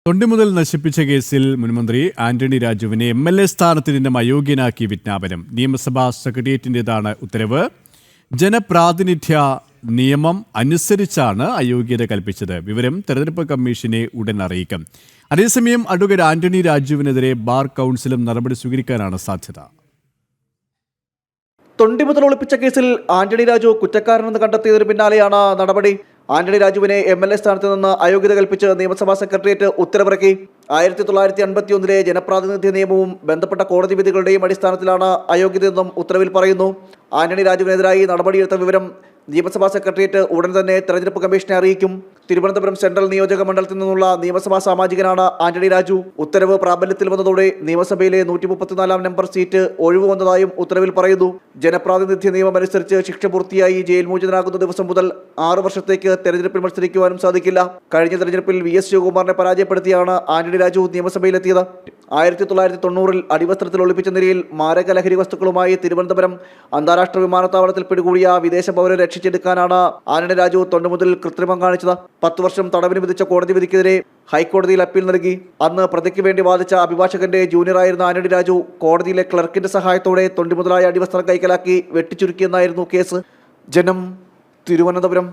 തൊണ്ടി മുതൽ നശിപ്പിച്ച കേസിൽ മുൻമന്ത്രി ആന്റണി രാജുവിനെ MLA സ്ഥാനത്ത് നിന്നും അയോഗ്യനാക്കി വിജ്ഞാപനം. നിയമസഭാ സെക്രട്ടേറിയറ്റിന്റേതാണ് ഉത്തരവ്. ജനപ്രാതിനിധ്യ നിയമം അനുസരിച്ചാണ് അയോഗ്യത കൽപ്പിച്ചത്. വിവരം തെരഞ്ഞെടുപ്പ് കമ്മീഷനെ ഉടൻ അറിയിക്കും. അതേസമയം അഡ്വക്കേറ്റ് ആന്റണി രാജുവിനെതിരെ ബാർ കൗൺസിലും നടപടി സ്വീകരിക്കാനാണ് സാധ്യത. തൊണ്ടി മുതൽ ഒളിപ്പിച്ച കേസിൽ ആന്റണി രാജു കുറ്റക്കാരനെന്ന് കണ്ടെത്തിയതിന് പിന്നാലെയാണ് നടപടി. ആന്റണി രാജുവിനെ MLA സ്ഥാനത്ത് നിന്ന് അയോഗ്യത കൽപ്പിച്ച് നിയമസഭാ സെക്രട്ടേറിയറ്റ് ഉത്തരവിറക്കി. 1951 ജനപ്രാതിനിധ്യ നിയമവും ബന്ധപ്പെട്ട കോടതി വിധികളുടെയും അടിസ്ഥാനത്തിലാണ് അയോഗ്യതയെന്നും ഉത്തരവിൽ പറയുന്നു. ആന്റണി രാജുവിനെതിരായി നടപടിയെടുത്ത വിവരം നിയമസഭാ സെക്രട്ടേറിയറ്റ് ഉടൻ തന്നെ തെരഞ്ഞെടുപ്പ് കമ്മീഷനെ അറിയിക്കും. തിരുവനന്തപുരം സെൻട്രൽ നിയോജക മണ്ഡലത്തിൽ നിന്നുള്ള നിയമസഭാ സാമാജികനാണ് ആന്റണി രാജു. ഉത്തരവ് പ്രാബല്യത്തിൽ വന്നതോടെ നിയമസഭയിലെ 134 നമ്പർ സീറ്റ് ഒഴിവ് വന്നതായും ഉത്തരവിൽ പറയുന്നു. ജനപ്രാതിനിധ്യ നിയമം അനുസരിച്ച് ശിക്ഷ പൂർത്തിയായി ജയിൽ മോചിതനാകുന്ന ദിവസം മുതൽ 6 വർഷത്തേക്ക് തെരഞ്ഞെടുപ്പിൽ മത്സരിക്കുവാനും സാധിക്കില്ല. കഴിഞ്ഞ തെരഞ്ഞെടുപ്പിൽ VS ശിവകുമാറിനെ പരാജയപ്പെടുത്തിയാണ് ആന്റണി രാജു നിയമസഭയിലെത്തിയത്. 1990-ൽ അടിവസ്ത്രത്തിൽ ഒളിപ്പിച്ച നിലയിൽ മാരക ലഹരി വസ്തുക്കളുമായി തിരുവനന്തപുരം അന്താരാഷ്ട്ര വിമാനത്താവളത്തിൽ പിടികൂടിയ വിദേശ പൗരരെ രക്ഷിച്ചെടുക്കാനാണ് ആന്റണി രാജു തൊണ്ടുമുതൽ കൃത്രിമം കാണിച്ചത്. 10 വർഷം തടവിന് വിധിച്ച കോടതി വിധിക്കെതിരെ ഹൈക്കോടതിയിൽ അപ്പീൽ നൽകി. അന്ന് പ്രതിക്ക് വേണ്ടി വാദിച്ച അഭിഭാഷകന്റെ ജൂനിയറായിരുന്ന ആന്റണി രാജു കോടതിയിലെ ക്ലർക്കിന്റെ സഹായത്തോടെ തൊണ്ടി മുതലായ അടിവസ്ത്രം കൈക്കലാക്കി വെട്ടിച്ചുരുക്കിയെന്നായിരുന്നു കേസ്. ജനം, തിരുവനന്തപുരം.